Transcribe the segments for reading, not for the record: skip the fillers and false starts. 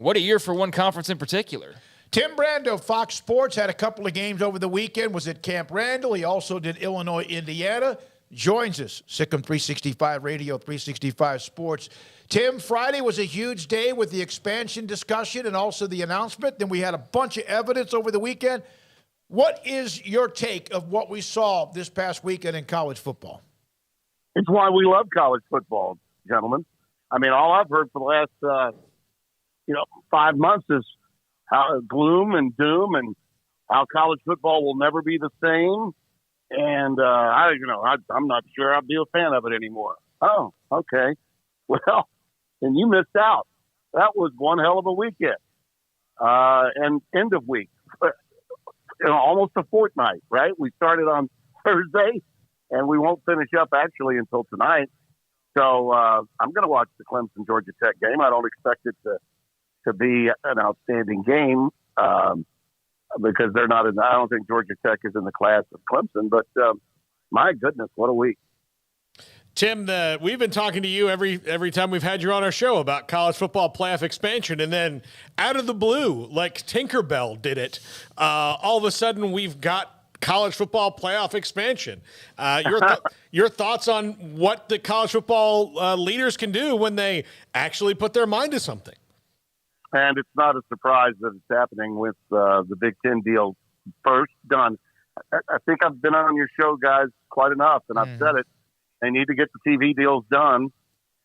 What a year for one conference in particular. Tim Brando, Fox Sports, had a couple of games over the weekend, was at Camp Randall. He also did Illinois, Indiana. Joins us, Sikkim 365 Radio, 365 Sports. Tim, Friday was a huge day with the expansion discussion and also the announcement. Then we had a bunch of evidence over the weekend. What is your take of what we saw this past weekend in college football? It's why we love college football, gentlemen. I mean, all I've heard for the last, 5 months is how gloom and doom and how college football will never be the same. And, I'm not sure I'll be a fan of it anymore. Oh, okay. Well, and you missed out. That was one hell of a weekend. And end of week, almost a fortnight, right? We started on Thursday and we won't finish up actually until tonight. So, I'm going to watch the Clemson Georgia Tech game. I don't expect it to be an outstanding game, because they're not I don't think Georgia Tech is in the class of Clemson, but my goodness, what a week. Tim, we've been talking to you every time we've had you on our show about college football playoff expansion, and then out of the blue, like Tinkerbell did it, all of a sudden we've got college football playoff expansion. Your thoughts on what the college football leaders can do when they actually put their mind to something? And it's not a surprise that it's happening with the Big Ten deal first done. I think I've been on your show, guys, quite enough, and I've said it. They need to get the TV deals done,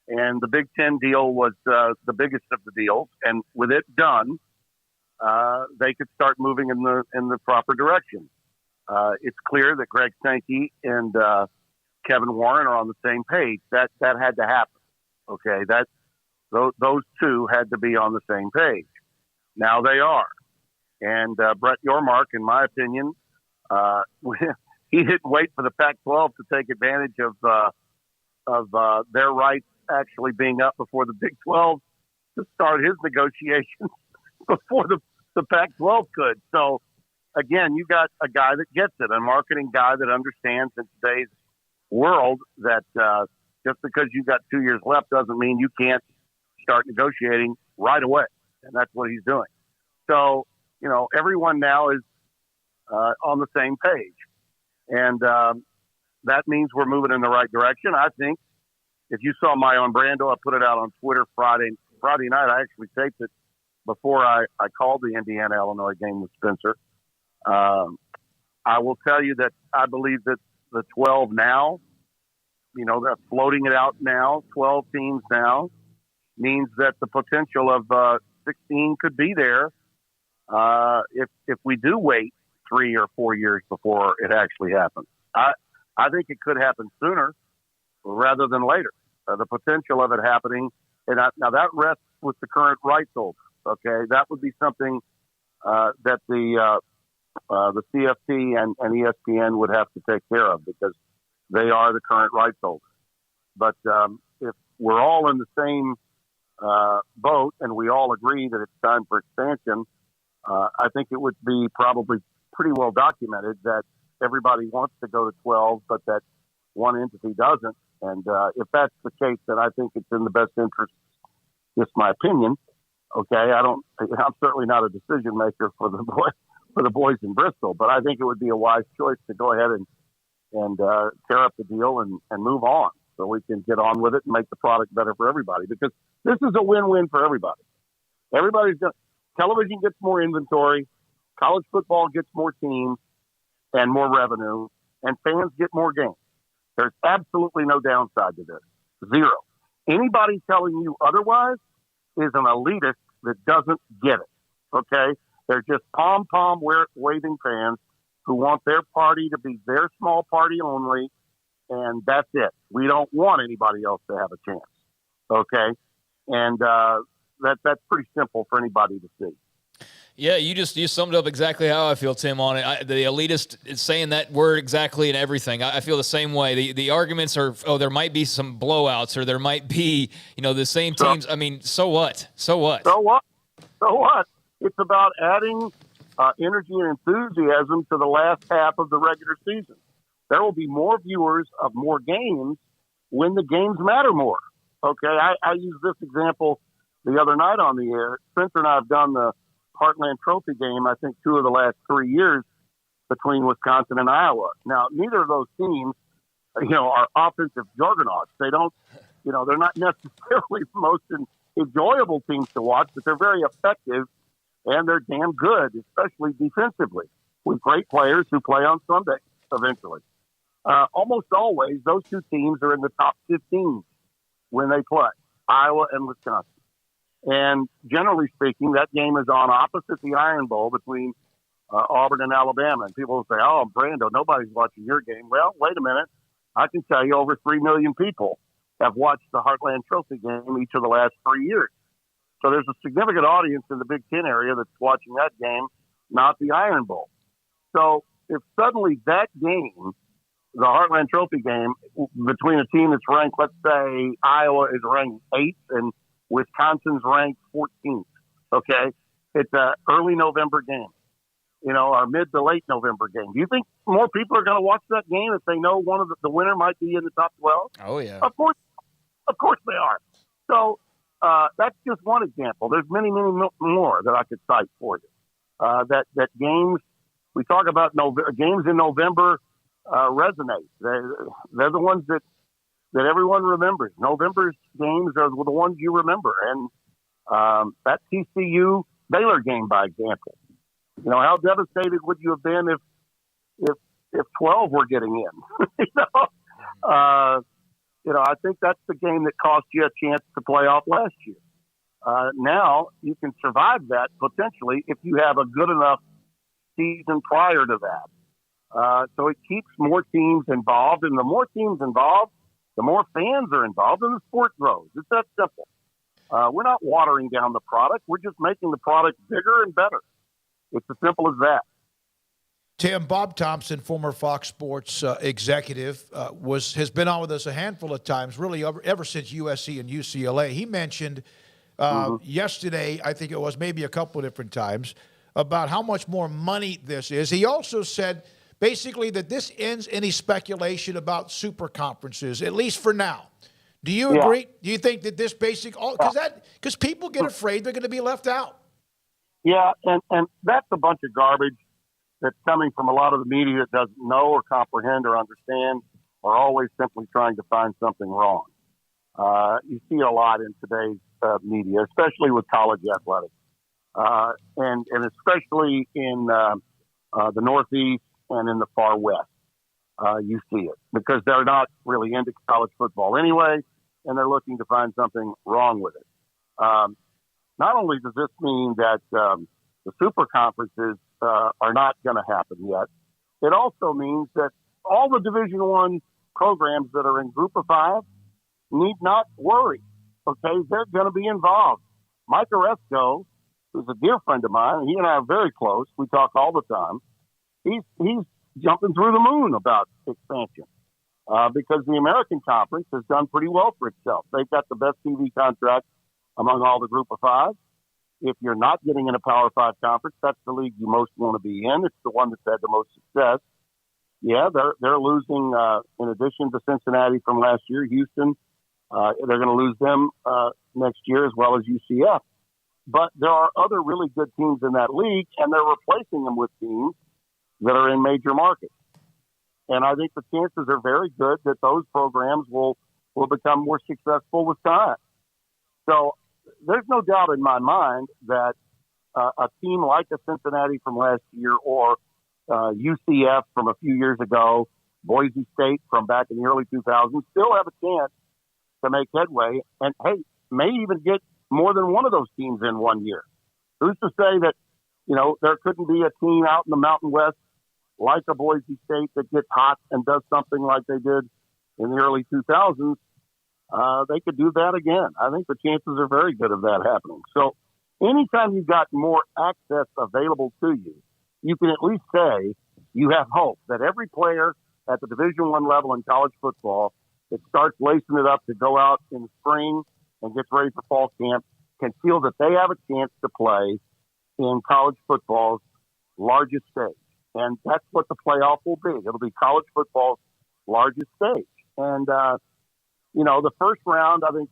and the Big Ten deal was the biggest of the deals. And with it done, they could start moving in the proper direction. It's clear that Greg Sankey and Kevin Warren are on the same page. That had to happen. Okay, those two had to be on the same page. Now they are. And Brett Yormark, in my opinion, he didn't wait for the Pac-12 to take advantage of their rights actually being up before the Big 12 to start his negotiations before the Pac-12 could. So, again, you got a guy that gets it, a marketing guy that understands in today's world that just because you've got 2 years left doesn't mean you can't start negotiating right away. And that's what he's doing. So, everyone now is on the same page. And that means we're moving in the right direction. I think if you saw my on Brando, I put it out on Twitter Friday night. I actually taped it before I called the Indiana-Illinois game with Spencer. I will tell you that I believe that the 12 now, they're floating it out now, 12 teams now, means that the potential of 16 could be there if we do wait 3 or 4 years before it actually happens. I think it could happen sooner rather than later. The potential of it happening, now that rests with the current rights holder. Okay, that would be something that the CFP and ESPN would have to take care of because they are the current rights holders. But if we're all in the same boat and we all agree that it's time for expansion, I think it would be probably pretty well documented that everybody wants to go to 12, but that one entity doesn't. And if that's the case, then I think it's in the best interest, just my opinion. Okay, I'm certainly not a decision maker for the boys in Bristol, but I think it would be a wise choice to go ahead and tear up the deal and move on so we can get on with it and make the product better for everybody, because this is a win-win for everybody. Television gets more inventory, college football gets more teams and more revenue, and fans get more games. There's absolutely no downside to this. Zero. Anybody telling you otherwise is an elitist that doesn't get it. Okay? They're just pom-pom waving fans who want their party to be their small party only, and that's it. We don't want anybody else to have a chance. Okay? And that's pretty simple for anybody to see. Yeah, you summed up exactly how I feel, Tim, on it. The elitist is saying that word exactly in everything. I feel the same way. The arguments are, there might be some blowouts, or there might be, the same teams. I mean, so what? So what? It's about adding energy and enthusiasm to the last half of the regular season. There will be more viewers of more games when the games matter more. Okay, I use this example the other night on the air, Spencer and I have done the Heartland Trophy game, I think 2 of the last 3 years between Wisconsin and Iowa. Now, neither of those teams, are offensive juggernauts. They don't, they're not necessarily the most enjoyable teams to watch, but they're very effective and they're damn good, especially defensively, with great players who play on Sunday eventually. Almost always, those two teams are in the top 15 when they play, Iowa and Wisconsin. And generally speaking, that game is on opposite the Iron Bowl between Auburn and Alabama. And people will say, oh, Brando, nobody's watching your game. Well, wait a minute. I can tell you over 3 million people have watched the Heartland Trophy game each of the last 3 years. So there's a significant audience in the Big Ten area that's watching that game, not the Iron Bowl. So if suddenly that game, the Heartland Trophy game, between a team that's ranked, let's say Iowa is ranked 8th and Wisconsin's ranked 14th, okay? It's an early November game, or mid to late November game. Do you think more people are going to watch that game if they know one of the winner might be in the top 12? Oh, yeah. Of course they are. So that's just one example. There's many, many more that I could cite for you. That games, we talk about games in November resonate. They're the ones that everyone remembers. November's games are the ones you remember. And that TCU Baylor game, by example. How devastated would you have been if 12 were getting in? I think that's the game that cost you a chance to play off last year. Now you can survive that potentially if you have a good enough season prior to that. So it keeps more teams involved, and the more teams involved, the more fans are involved, and the sport grows. It's that simple. We're not watering down the product. We're just making the product bigger and better. It's as simple as that. Tim, Bob Thompson, former Fox Sports executive, has been on with us a handful of times, really ever since USC and UCLA. He mentioned yesterday, I think it was maybe a couple of different times, about how much more money this is. He also said basically that this ends any speculation about super conferences, at least for now. Do you agree? Do you think that this because people get afraid they're going to be left out? Yeah, and that's a bunch of garbage that's coming from a lot of the media that doesn't know or comprehend or understand, or always simply trying to find something wrong. You see a lot in today's media, especially with college athletics, and especially in the Northeast and in the far West. You see it because they're not really into college football anyway, and they're looking to find something wrong with it. Not only does this mean that the super conferences are not going to happen yet, it also means that all the Division I programs that are in Group of Five need not worry. Okay, they're going to be involved. Mike Oresco, who's a dear friend of mine, he and I are very close. We talk all the time. He's jumping through the moon about expansion because the American Conference has done pretty well for itself. They've got the best TV contract among all the Group of Five. If you're not getting in a Power Five conference, that's the league you most want to be in. It's the one that's had the most success. Yeah, they're losing, in addition to Cincinnati from last year, Houston. They're going to lose them next year as well as UCF. But there are other really good teams in that league, and they're replacing them with teams that are in major markets. And I think the chances are very good that those programs will become more successful with time. So there's no doubt in my mind that a team like a Cincinnati from last year or UCF from a few years ago, Boise State from back in the early 2000s, still have a chance to make headway and, hey, may even get more than one of those teams in 1 year. Who's to say that, there couldn't be a team out in the Mountain West like a Boise State that gets hot and does something like they did in the early 2000s? They could do that again. I think the chances are very good of that happening. So anytime you've got more access available to you, you can at least say you have hope that every player at the Division I level in college football that starts lacing it up to go out in the spring and gets ready for fall camp can feel that they have a chance to play in college football's largest stage. And that's what the playoff will be. It'll be college football's largest stage. And, The first round, I think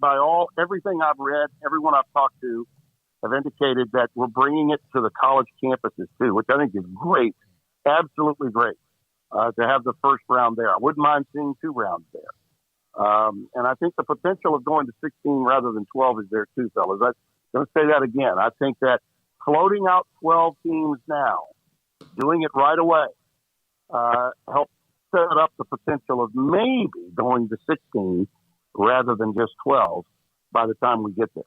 everything I've read, everyone I've talked to have indicated that we're bringing it to the college campuses too, which I think is great. Absolutely great to have the first round there. I wouldn't mind seeing 2 rounds there. And I think the potential of going to 16 rather than 12 is there too, fellas. I'm going to say that again. I think that floating out 12 teams now, doing it right away, helps set up the potential of maybe going to 16 rather than just 12 by the time we get there.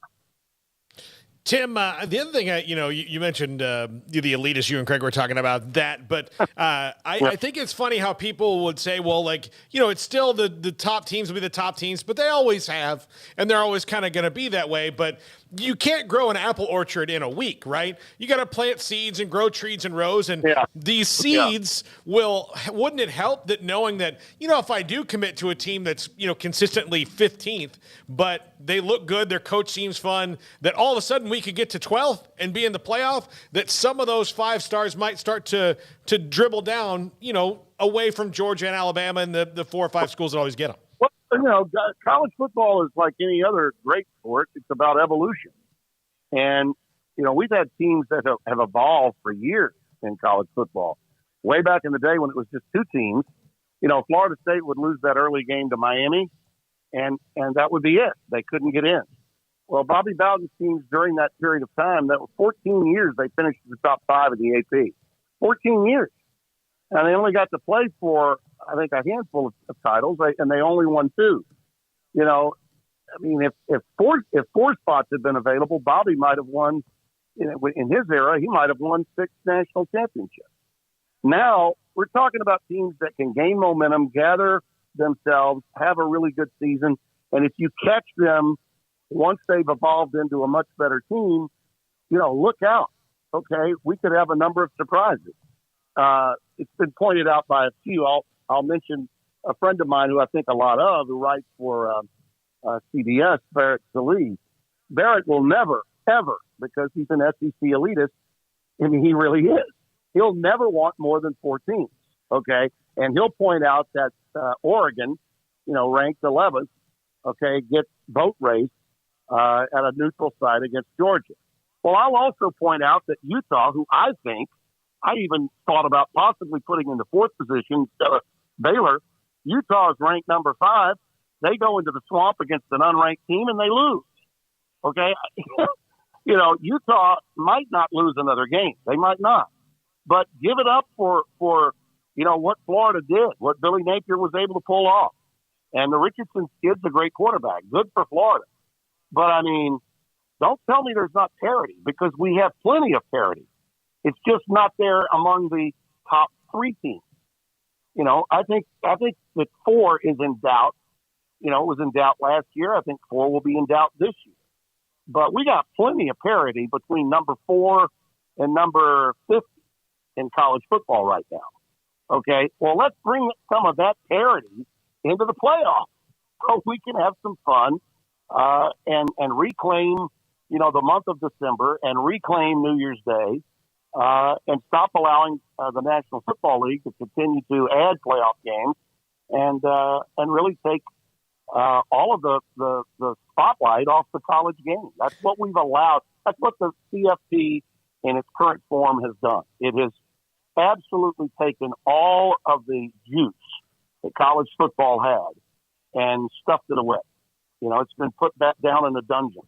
Tim, the other thing, you mentioned the elitists, you and Craig were talking about that, but I think it's funny how people would say, well, it's still the top teams will be the top teams, but they always have, and they're always kind of going to be that way, but you can't grow an apple orchard in a week, right? You got to plant seeds and grow trees and rows, and these seeds wouldn't it help that knowing that, if I do commit to a team that's, consistently 15th, but they look good, their coach seems fun, that all of a sudden we could get to 12th and be in the playoff, that some of those 5 stars might start to dribble down, away from Georgia and Alabama and the 4 or 5 schools that always get them. Well, college football is like any other great sport. It's about evolution. And, we've had teams that have evolved for years in college football. Way back in the day when it was just 2 teams, Florida State would lose that early game to Miami, and that would be it. They couldn't get in. Well, Bobby Bowden's teams during that period of time, that was 14 years, they finished in the top 5 of the AP. 14 years. And they only got to play for, I think, a handful of titles, and they only won 2. If 4 spots had been available, Bobby might have won, in his era, he might have won 6 national championships. Now, we're talking about teams that can gain momentum, gather themselves, have a really good season, and if you catch them once they've evolved into a much better team, look out. Okay, we could have a number of surprises. It's been pointed out by a few. I'll mention a friend of mine who I think a lot of, who writes for CBS, Barrett Sallee. Barrett will never, ever, because he's an SEC elitist, he really is. He'll never want more than 4 teams, okay? And he'll point out that Oregon, ranked 11th, okay, gets boat race at a neutral site against Georgia. Well, I'll also point out that Utah, who I even thought about possibly putting in the 4th position instead of Baylor. Utah is ranked number 5. They go into the swamp against an unranked team and they lose. Okay. Utah might not lose another game. They might not, but give it up for what Florida did, what Billy Napier was able to pull off. And the Richardson kid's a great quarterback. Good for Florida. But don't tell me there's not parity, because we have plenty of parity. It's just not there among the top 3 teams. I think that 4 is in doubt. It was in doubt last year. I think 4 will be in doubt this year. But we got plenty of parity between number 4 and number 50 in college football right now. Okay, well, let's bring some of that parity into the playoffs so we can have some fun and reclaim, the month of December and reclaim New Year's Day. And stop allowing the National Football League to continue to add playoff games and really take all of the spotlight off the college game. That's what we've allowed. That's what the CFP in its current form has done. It has absolutely taken all of the juice that college football had and stuffed it away. It's been put back down in the dungeon.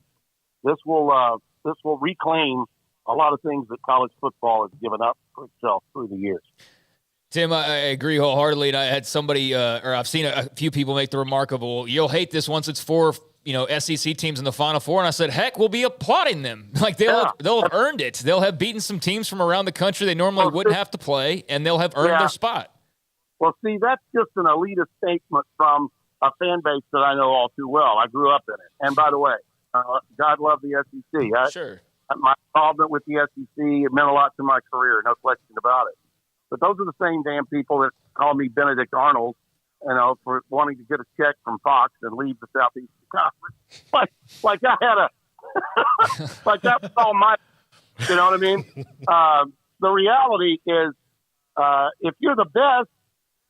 This will reclaim a lot of things that college football has given up for itself through the years. Tim, I agree wholeheartedly, and I had somebody, or I've seen a few people make the remarkable, you'll hate this once it's 4, SEC teams in the Final Four, and I said, heck, we'll be applauding them. They'll have earned it. They'll have beaten some teams from around the country they normally wouldn't have to play, and they'll have earned their spot. Well, see, that's just an elitist statement from a fan base that I know all too well. I grew up in it. And by the way, God love the SEC. Sure. My involvement with the SEC, it meant a lot to my career, no question about it. But those are the same damn people that call me Benedict Arnold, for wanting to get a check from Fox and leave the Southeastern Conference. Like I had like that was all my, you know what I mean? The reality is, if you're the best,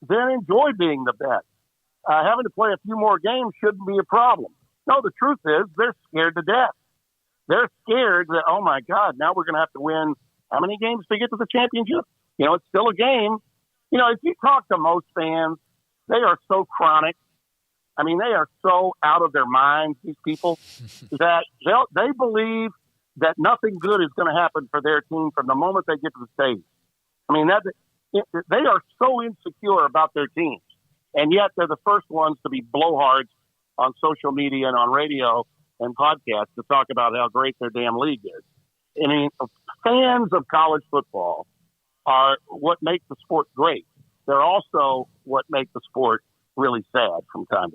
then enjoy being the best. having to play a few more games shouldn't be a problem. No, the truth is they're scared to death. They're scared that, oh, my God, now we're going to have to win how many games to get to the championship? It's still a game. If you talk to most fans, they are so chronic. I mean, they are so out of their minds, these people, that they believe that nothing good is going to happen for their team from the moment they get to the stage. I mean, they are so insecure about their teams, and yet they're the first ones to be blowhards on social media and on radio and podcasts to talk about how great their damn league is. I mean, fans of college football are what make the sport great. They're also what make the sport really sad from time to